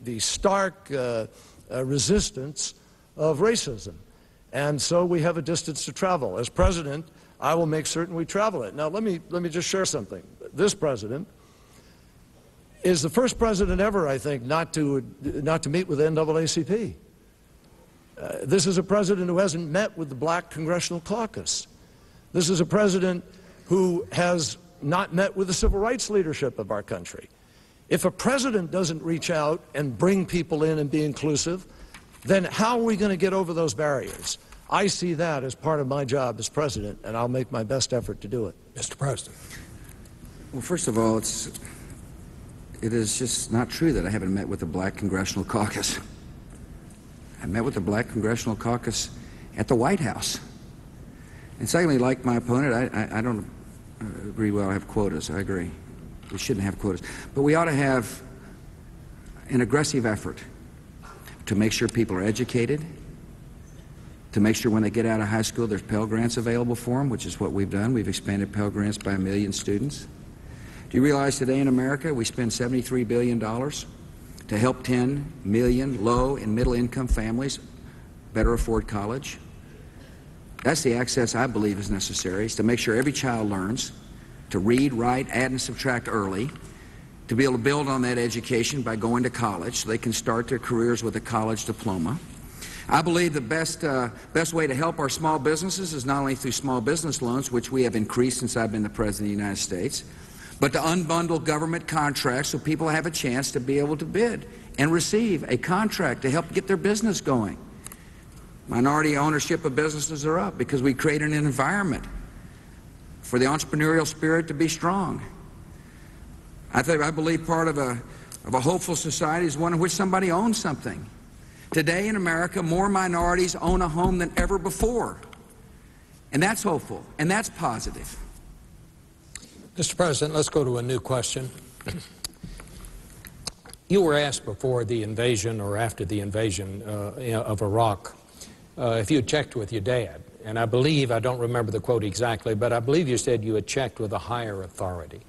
the stark resistance of racism. And so we have a distance to travel. As president, I will make certain we travel it. Now, let me just share something. This president is the first president ever, I think, not to meet with the NAACP. This is a president who hasn't met with the Black Congressional Caucus. This is a president who has not met with the civil rights leadership of our country. If a president doesn't reach out and bring people in and be inclusive, then how are we going to get over those barriers? I see that as part of my job as president, and I'll make my best effort to do it. Mr. President. Well, first of all, it is just not true that I haven't met with the Black Congressional Caucus. I met with the Black Congressional Caucus at the White House. And secondly, like my opponent, I don't agree we ought to have quotas. I agree. We shouldn't have quotas. But we ought to have an aggressive effort to make sure people are educated, to make sure when they get out of high school there's Pell Grants available for them, which is what we've done. We've expanded Pell Grants by 1 million students. Do you realize today in America we spend $73 billion to help 10 million low and middle income families better afford college? That's the access I believe is necessary, is to make sure every child learns to read, write, add, and subtract early, to be able to build on that education by going to college so they can start their careers with a college diploma. I believe the best way to help our small businesses is not only through small business loans, which we have increased since I've been the President of the United States, but to unbundle government contracts so people have a chance to be able to bid and receive a contract to help get their business going. Minority ownership of businesses are up because we created an environment for the entrepreneurial spirit to be strong. I believe part of a hopeful society is one in which somebody owns something. Today in America, more minorities own a home than ever before. And that's hopeful, and that's positive. Mr. President, let's go to a new question. You were asked before the invasion or after the invasion of Iraq if you had checked with your dad. And I believe, I don't remember the quote exactly, but I believe you said you had checked with a higher authority.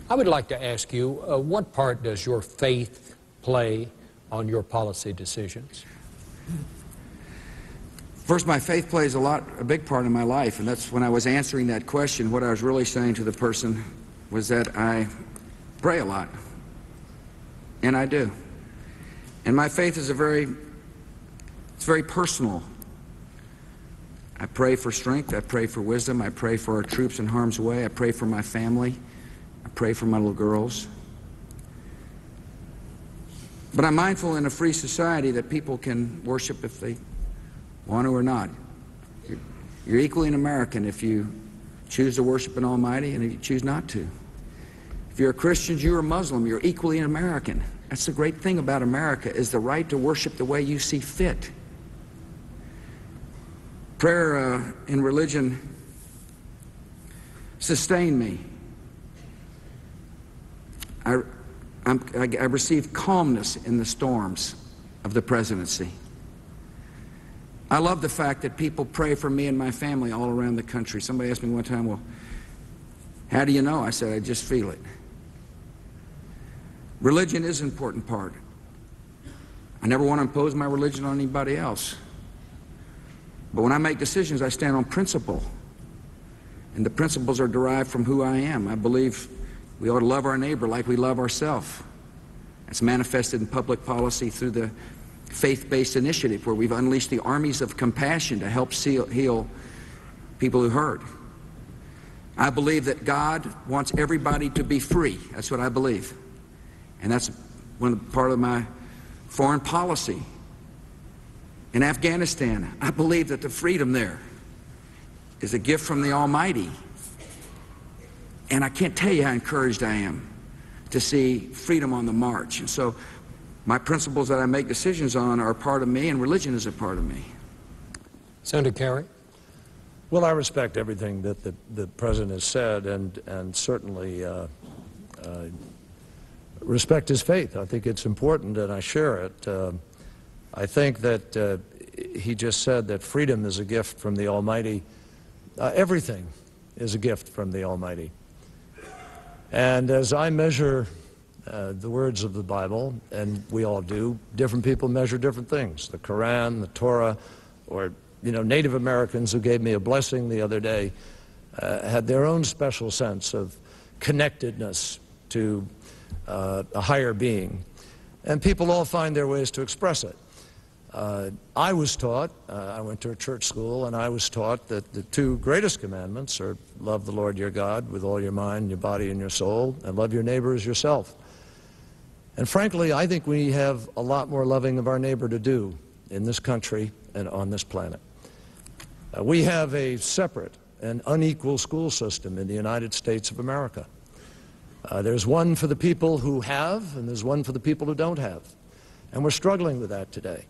I would like to ask you, what part does your faith play on your policy decisions? First, my faith plays a big part in my life, and that's when I was answering that question, what I was really saying to the person was that I pray a lot, and I do. And my faith is it's very personal. I pray for strength, I pray for wisdom, I pray for our troops in harm's way, I pray for my family, I pray for my little girls. But I'm mindful in a free society that people can worship if they want to or not. You're equally an American if you choose to worship an Almighty and if you choose not to. If you're a Christian, you're a Muslim, you're equally an American. That's the great thing about America, is the right to worship the way you see fit. Prayer and religion sustain me. I receive calmness in the storms of the presidency. I love the fact that people pray for me and my family all around the country. Somebody asked me one time, well, how do you know? I said, I just feel it. Religion is an important part. I never want to impose my religion on anybody else. But when I make decisions, I stand on principle. And the principles are derived from who I am. I believe we ought to love our neighbor like we love ourselves. It's manifested in public policy through the faith-based initiative where we've unleashed the armies of compassion to help heal people who hurt. I believe that God wants everybody to be free. That's what I believe. And that's part of my foreign policy. In Afghanistan, I believe that the freedom there is a gift from the Almighty. And I can't tell you how encouraged I am to see freedom on the march. And so my principles that I make decisions on are a part of me, and religion is a part of me. Senator Kerry? Well, I respect everything that the President has said, and certainly respect his faith. I think it's important, and I share it. I think that he just said that freedom is a gift from the Almighty. Everything is a gift from the Almighty. And as I measure the words of the Bible, and we all do. Different people measure different things. The Quran, the Torah, or Native Americans who gave me a blessing the other day had their own special sense of connectedness to a higher being. And people all find their ways to express it. I was taught, I went to a church school, and I was taught that the two greatest commandments are love the Lord your God with all your mind, your body, and your soul, and love your neighbor as yourself. And frankly, I think we have a lot more loving of our neighbor to do in this country and on this planet. We have a separate and unequal school system in the United States of America. There's one for the people who have, and there's one for the people who don't have. And we're struggling with that today.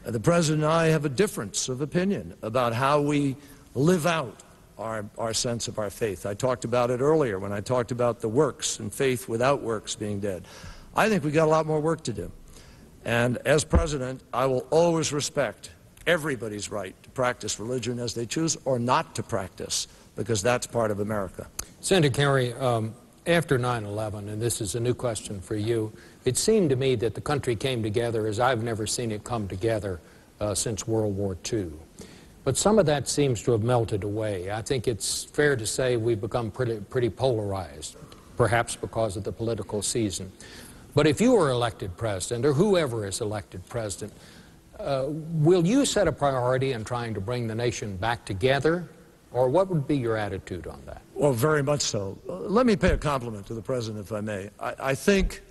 The President and I have a difference of opinion about how we live out our sense of our faith. I talked about it earlier when I talked about the works and faith without works being dead. I think we've got a lot more work to do. And as President, I will always respect everybody's right to practice religion as they choose or not to practice, because that's part of America. Senator Kerry, after 9/11, and this is a new question for you, it seemed to me that the country came together as I've never seen it come together since World War II. But some of that seems to have melted away. I think it's fair to say we've become pretty polarized, perhaps because of the political season. But if you were elected president, or whoever is elected president, will you set a priority in trying to bring the nation back together? Or what would be your attitude on that? Well, very much so. Let me pay a compliment to the President, if I may. I think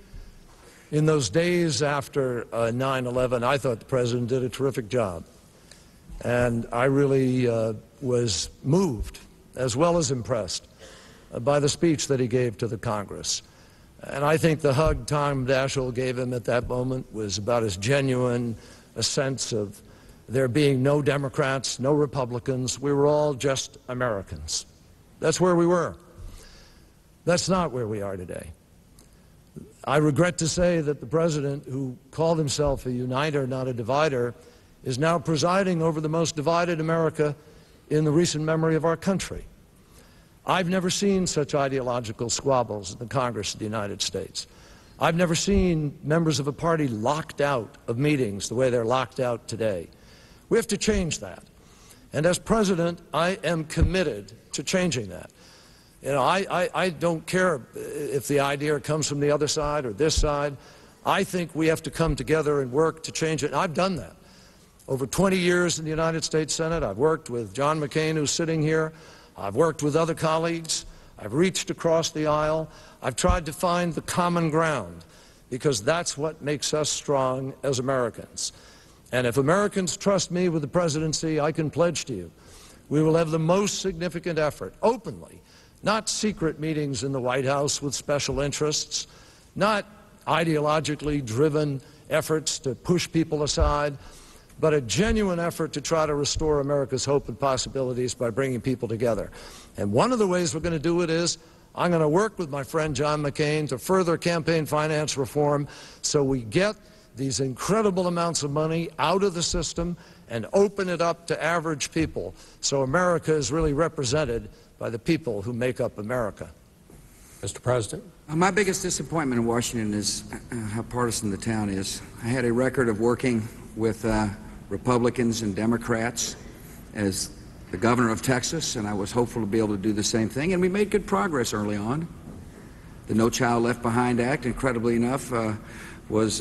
in those days after 9/11, I thought the President did a terrific job. And I really was moved, as well as impressed, by the speech that he gave to the Congress. And I think the hug Tom Daschle gave him at that moment was about as genuine a sense of there being no Democrats, no Republicans. We were all just Americans. That's where we were. That's not where we are today. I regret to say that the President, who called himself a uniter, not a divider, is now presiding over the most divided America in the recent memory of our country. I've never seen such ideological squabbles in the Congress of the United States. I've never seen members of a party locked out of meetings the way they're locked out today. We have to change that. And as President, I am committed to changing that. I don't care if the idea comes from the other side or this side. I think we have to come together and work to change it. And I've done that. Over 20 years in the United States Senate, I've worked with John McCain, who's sitting here. I've worked with other colleagues. I've reached across the aisle. I've tried to find the common ground, because that's what makes us strong as Americans. And if Americans trust me with the presidency, I can pledge to you, we will have the most significant effort, openly, not secret meetings in the White House with special interests, not ideologically driven efforts to push people aside, but a genuine effort to try to restore America's hope and possibilities by bringing people together. And one of the ways we're going to do it is I'm going to work with my friend John McCain to further campaign finance reform so we get these incredible amounts of money out of the system and open it up to average people, so America is really represented by the people who make up America. Mr. President? My biggest disappointment in Washington is how partisan the town is. I had a record of working with Republicans and Democrats as the governor of Texas, and I was hopeful to be able to do the same thing, and we made good progress early on. The No Child Left Behind Act, incredibly enough, was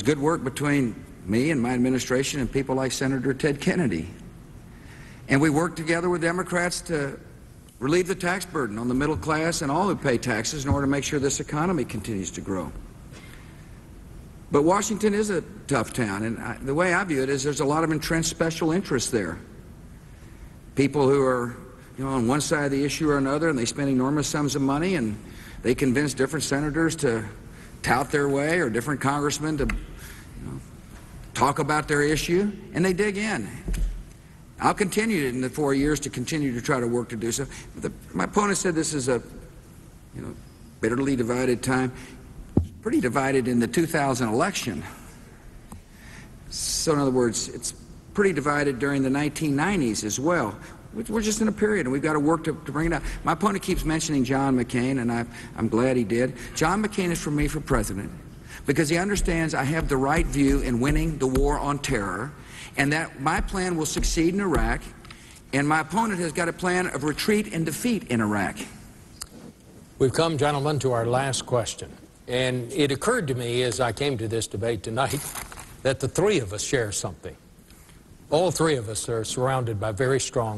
good work between me and my administration and people like Senator Ted Kennedy. And we worked together with Democrats to relieve the tax burden on the middle class and all who pay taxes in order to make sure this economy continues to grow. But Washington is a tough town, and the way I view it is there's a lot of entrenched special interests there. People who are, on one side of the issue or another, and they spend enormous sums of money, and they convince different senators to tout their way, or different congressmen to talk about their issue, and they dig in. I'll continue in the 4 years to continue to try to work to do so. My opponent said this is a bitterly divided time. Pretty divided in the 2000 election. So in other words, it's pretty divided during the 1990s as well. We're just in a period, and we've got to work to bring it out. My opponent keeps mentioning John McCain, and I'm glad he did. John McCain is for me for president because he understands I have the right view in winning the war on terror, and that my plan will succeed in Iraq, and my opponent has got a plan of retreat and defeat in Iraq. We've come, gentlemen, to our last question. And it occurred to me as I came to this debate tonight that the three of us share something. All three of us are surrounded by very strong